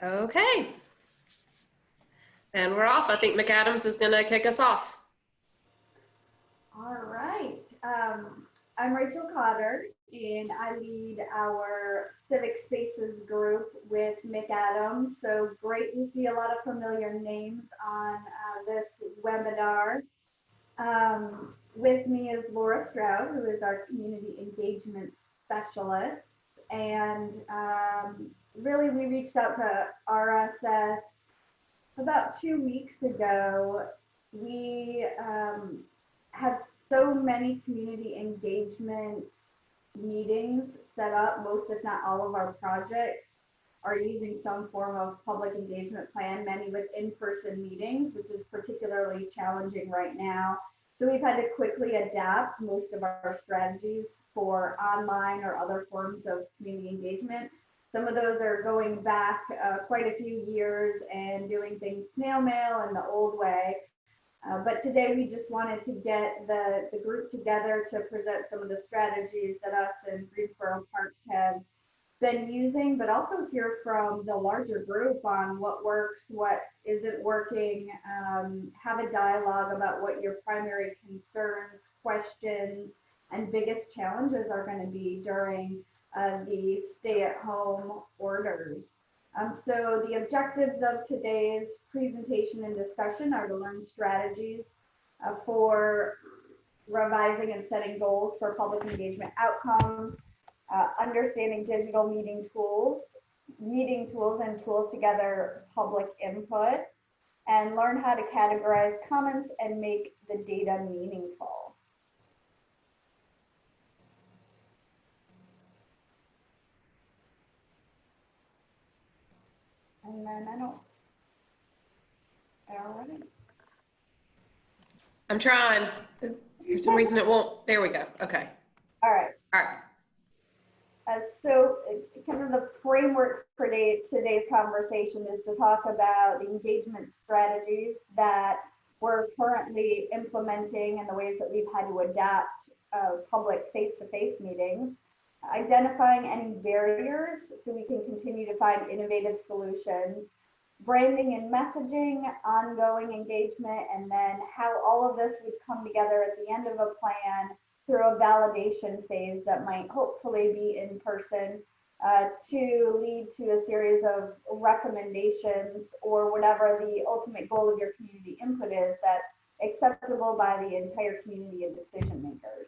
Okay, and we're off. I think McAdams is going to kick us off. All right. I'm Rachel Cotter, and I lead our Civic Spaces group with McAdams. So great to see a lot of familiar names on this webinar. With me is Laura Stroud, who is our community engagement specialist. And really, we reached out to RSS about 2 weeks ago. We have so many community engagement meetings set up. Most, if not all, of our projects are using some form of public engagement plan, many with in-person meetings, which is particularly challenging right now. So we've had to quickly adapt most of our strategies for online or other forms of community engagement. Some of those are going back quite a few years and doing things snail mail and the old way. But today we just wanted to get the group together to present some of the strategies that us and Greensboro Parks have been using, but also hear from the larger group on what works, what isn't working, have a dialogue about what your primary concerns, questions, and biggest challenges are going to be during the stay-at-home orders. So the objectives of today's presentation and discussion are to learn strategies for revising and setting goals for public engagement outcomes, understanding digital meeting tools and tools to gather public input, and learn how to categorize comments and make the data meaningful. And then all right. I'm trying. For some reason it won't. There we go. Okay. All right. All right. So kind of the framework for today's conversation is to talk about the engagement strategies that we're currently implementing and the ways that we've had to adapt public face-to-face meetings, identifying any barriers so we can continue to find innovative solutions, branding and messaging, ongoing engagement, and then how all of this would come together at the end of a plan through a validation phase that might hopefully be in person to lead to a series of recommendations or whatever the ultimate goal of your community input is that's acceptable by the entire community and decision makers.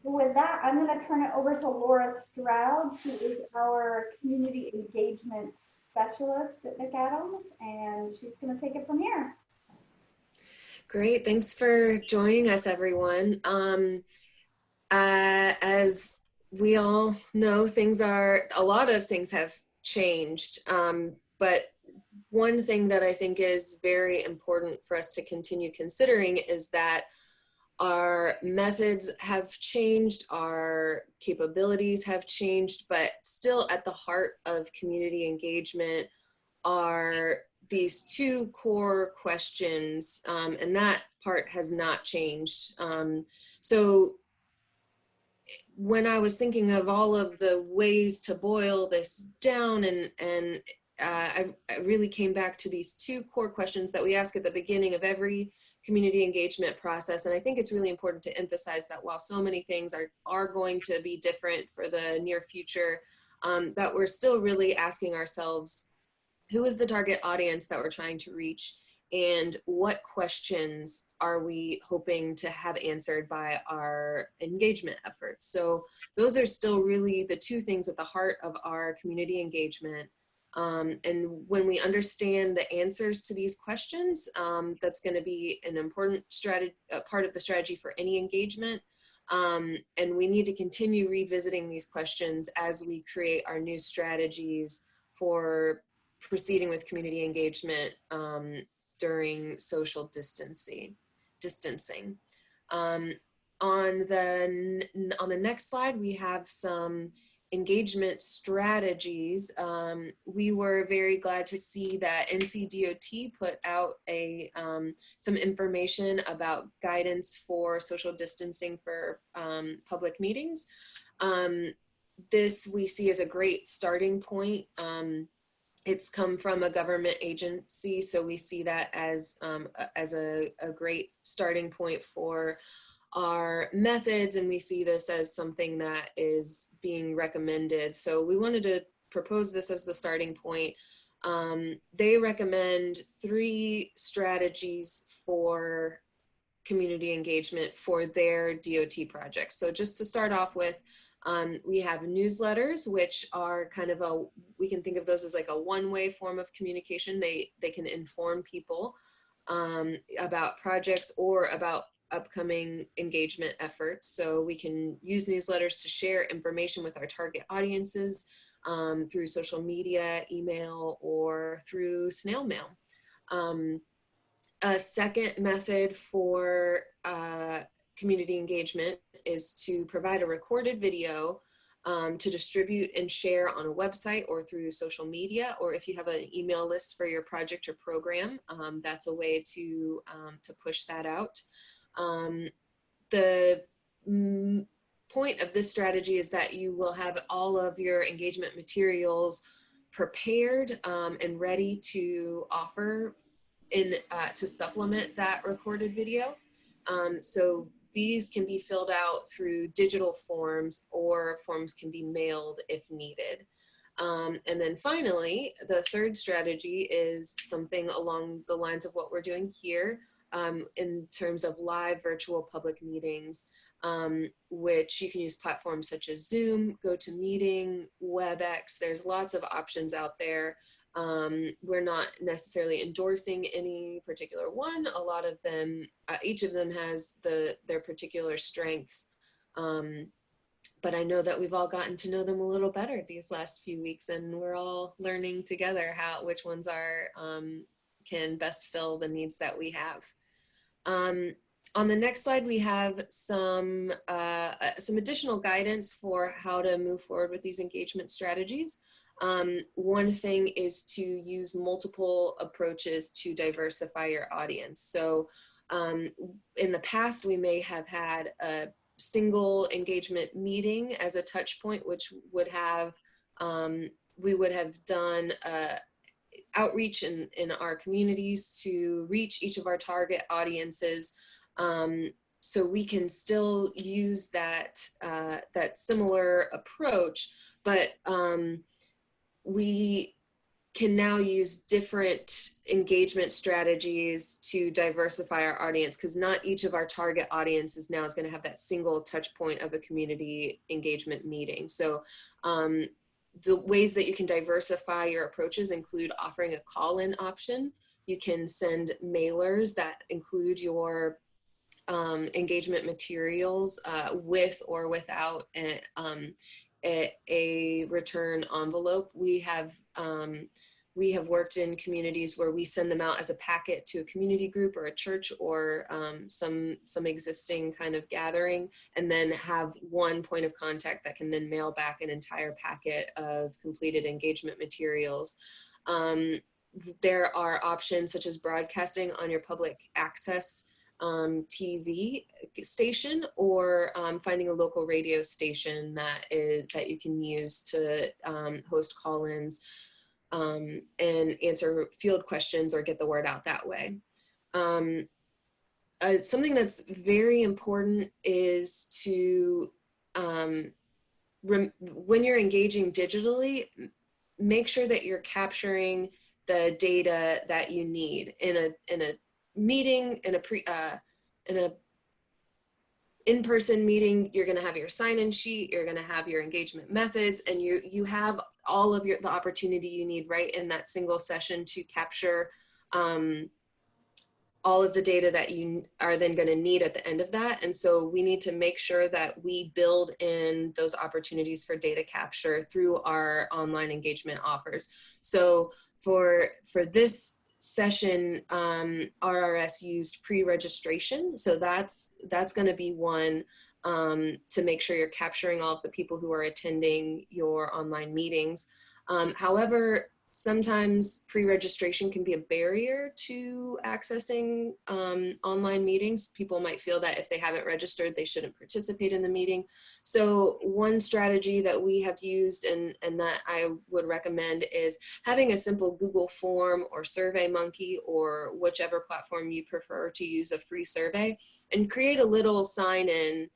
With that, I'm going to turn it over to Laura Stroud, who is our community engagement specialist at McAdams, and she's going to take it from here. Great, thanks for joining us, everyone. As we all know, a lot of things have changed, but one thing that I think is very important for us to continue considering is that our methods have changed, our capabilities have changed, but still at the heart of community engagement are these two core questions, and that part has not changed. So when I was thinking of all of the ways to boil this down, I really came back to these two core questions that we ask at the beginning of every community engagement process. And I think it's really important to emphasize that while so many things are going to be different for the near future, that we're still really asking ourselves, who is the target audience that we're trying to reach, and what questions are we hoping to have answered by our engagement efforts? So those are still really the two things at the heart of our community engagement. And when we understand the answers to these questions, that's going to be an important part of the strategy for any engagement. And we need to continue revisiting these questions as we create our new strategies for proceeding with community engagement during social distancing. On the next slide, we have some engagement strategies. We were very glad to see that NCDOT put out some information about guidance for social distancing for public meetings. this we see as a great starting point. It's come from a government agency, so we see that as a great starting point for our methods, and we see this as something that is being recommended. So we wanted to propose this as the starting point. They recommend 3 strategies for community engagement for their DOT projects. So just to start off with, we have newsletters, which are kind of we can think of those as like a one-way form of communication. They can inform people about projects or about upcoming engagement efforts. So we can use newsletters to share information with our target audiences through social media, email, or through snail mail. A second method for community engagement is to provide a recorded video to distribute and share on a website or through social media, or if you have an email list for your project or program, that's a way to push that out. The point of this strategy is that you will have all of your engagement materials prepared and ready to offer to supplement that recorded video. So these can be filled out through digital forms, or forms can be mailed if needed. And then finally, the third strategy is something along the lines of what we're doing here in terms of live virtual public meetings, which you can use platforms such as Zoom, GoToMeeting, WebEx. There's lots of options out there. We're not necessarily endorsing any particular one. A lot of them, each of them has their particular strengths. But I know that we've all gotten to know them a little better these last few weeks, and we're all learning together which ones can best fill the needs that we have. On the next slide, we have some additional guidance for how to move forward with these engagement strategies. One thing is to use multiple approaches to diversify your audience. So in the past, we may have had a single engagement meeting as a touch point, which would have, we would have done outreach in our communities to reach each of our target audiences. So we can still use that similar approach, but we can now use different engagement strategies to diversify our audience, because not each of our target audiences now is going to have that single touch point of a community engagement meeting. So the ways that you can diversify your approaches include offering a call-in option. You can send mailers that include your engagement materials with or without a return envelope. We have worked in communities where we send them out as a packet to a community group or a church or some existing kind of gathering, and then have one point of contact that can then mail back an entire packet of completed engagement materials. There are options such as broadcasting on your public access TV station, or finding a local radio station that you can use to host call-ins and answer field questions or get the word out that way. Something that's very important is to, when you're engaging digitally, make sure that you're capturing the data that you need in a meeting, in a in-person meeting. You're going to have your sign-in sheet, you're going to have your engagement methods, and you have all of the opportunity you need right in that single session to capture all of the data that you are then going to need at the end of that. And so we need to make sure that we build in those opportunities for data capture through our online engagement offers. So for this session, RRS used pre-registration. So that's going to be one to make sure you're capturing all of the people who are attending your online meetings. However, Sometimes pre-registration can be a barrier to accessing online meetings. People might feel that if they haven't registered, they shouldn't participate in the meeting. So one strategy that we have used and that I would recommend is having a simple Google form or SurveyMonkey or whichever platform you prefer to use, a free survey, and create a little sign-in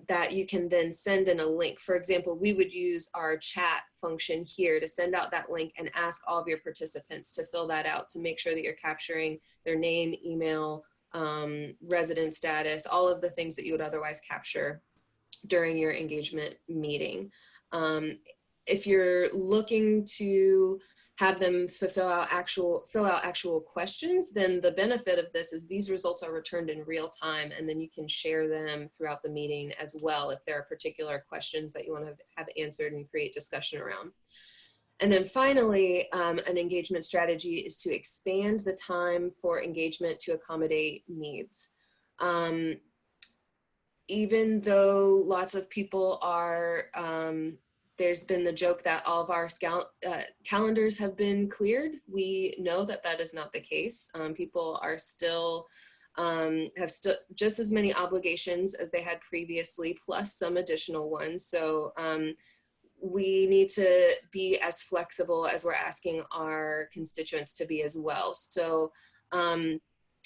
that you can then send in a link. For example, we would use our chat function here to send out that link and ask all of your participants to fill that out to make sure that you're capturing their name, email, resident status, all of the things that you would otherwise capture during your engagement meeting. If you're looking to have them fill out actual questions, then the benefit of this is these results are returned in real time, and then you can share them throughout the meeting as well if there are particular questions that you want to have answered and create discussion around. And then finally, an engagement strategy is to expand the time for engagement to accommodate needs. Even though lots of people are, there's been the joke that all of our calendars have been cleared. We know that that is not the case. People are still, have just as many obligations as they had previously, plus some additional ones. So we need to be as flexible as we're asking our constituents to be as well. So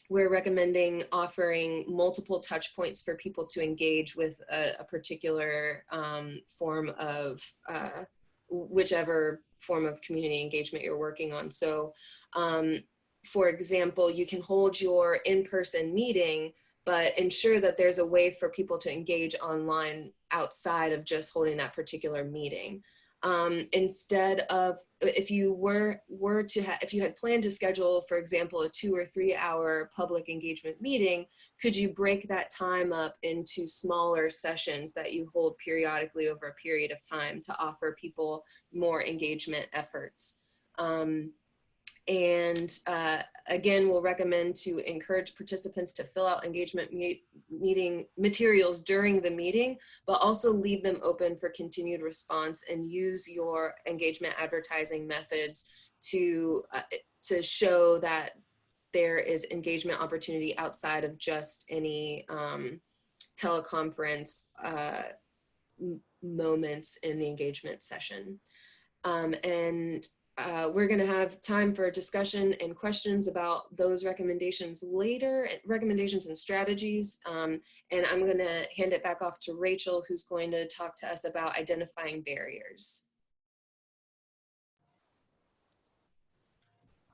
we're recommending offering multiple touch points for people to engage with a particular form of, whichever form of community engagement you're working on. So for example, you can hold your in-person meeting, but ensure that there's a way for people to engage online outside of just holding that particular meeting. Instead of, if you if you had planned to schedule, for example, a 2 or 3 hour public engagement meeting, could you break that time up into smaller sessions that you hold periodically over a period of time to offer people more engagement efforts? Again, we'll recommend to encourage participants to fill out engagement meeting materials during the meeting, but also leave them open for continued response and use your engagement advertising methods to show that there is engagement opportunity outside of just any teleconference moments in the engagement session. We're going to have time for discussion and questions about those recommendations later, recommendations and strategies. And I'm going to hand it back off to Rachel, who's going to talk to us about identifying barriers.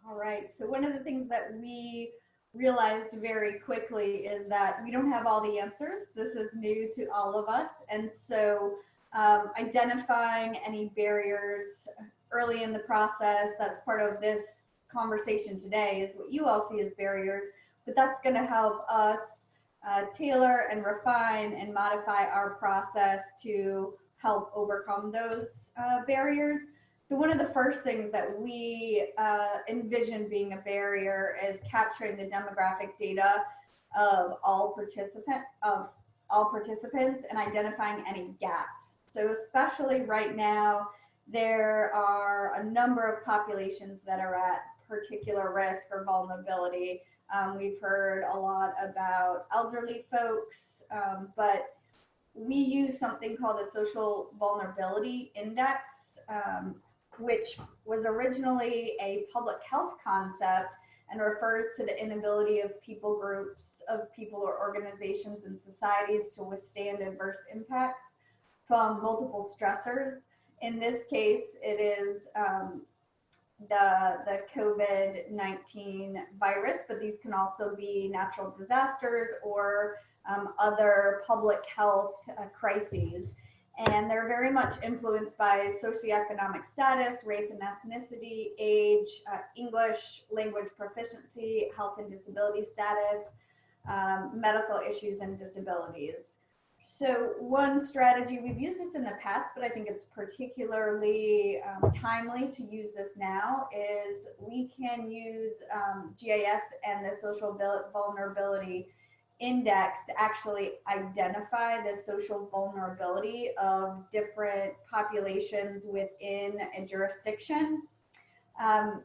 All right, so one of the things that we realized very quickly is that we don't have all the answers. This is new to all of us. And so identifying any barriers early in the process, that's part of this conversation today, is what you all see as barriers, but that's going to help us tailor and refine and modify our process to help overcome those barriers. So one of the first things that we envision being a barrier is capturing the demographic data of all participants and identifying any gaps. So especially right now, there are a number of populations that are at particular risk or vulnerability. We've heard a lot about elderly folks, but we use something called a social vulnerability index, which was originally a public health concept and refers to the inability of people, groups of people or organizations and societies to withstand adverse impacts from multiple stressors. In this case, it is the COVID-19 virus, but these can also be natural disasters or other public health crises. And they're very much influenced by socioeconomic status, race and ethnicity, age, English language proficiency, health and disability status, medical issues and disabilities. So one strategy, we've used this in the past, but I think it's particularly timely to use this now, is we can use GIS and the social vulnerability index to actually identify the social vulnerability of different populations within a jurisdiction.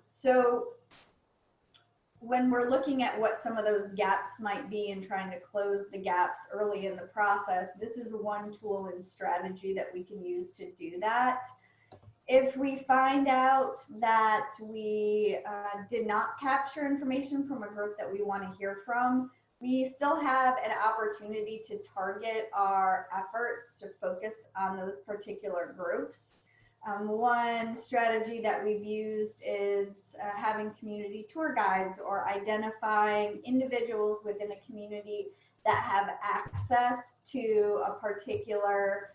So when we're looking at what some of those gaps might be and trying to close the gaps early in the process, this is one tool and strategy that we can use to do that. If we find out that we did not capture information from a group that we want to hear from, we still have an opportunity to target our efforts to focus on those particular groups. One strategy that we've used is having community tour guides or identifying individuals within a community that have access to a particular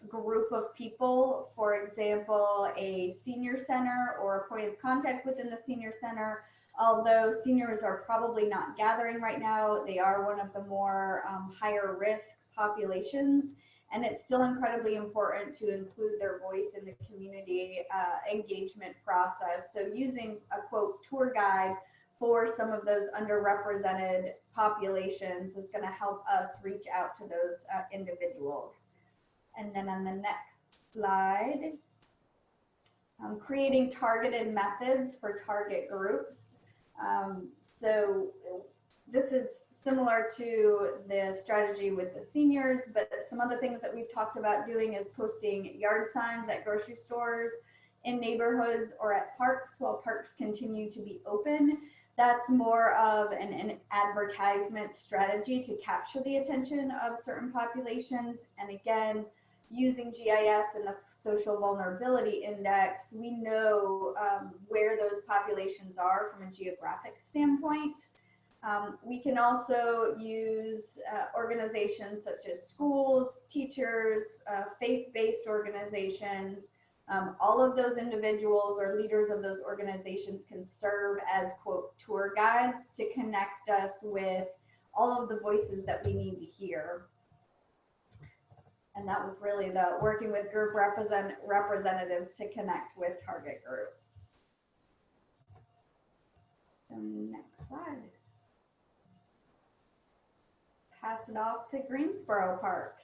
group of people. For example, a senior center or a point of contact within the senior center. Although seniors are probably not gathering right now, they are one of the more higher risk populations. And it's still incredibly important to include their voice in the community engagement process. So using a quote tour guide for some of those underrepresented populations is going to help us reach out to those individuals. And then on the next slide, creating targeted methods for target groups. So this is similar to the strategy with the seniors, but some other things that we've talked about doing is posting yard signs at grocery stores, in neighborhoods, or at parks while parks continue to be open. That's more of an advertisement strategy to capture the attention of certain populations. And again, using GIS and the Social Vulnerability Index, we know where those populations are from a geographic standpoint. We can also use organizations such as schools, teachers, faith-based organizations. All of those individuals or leaders of those organizations can serve as, quote, tour guides to connect us with all of the voices that we need to hear. And that was really the working with group representatives to connect with target groups. So next slide. Pass it off to Greensboro Parks.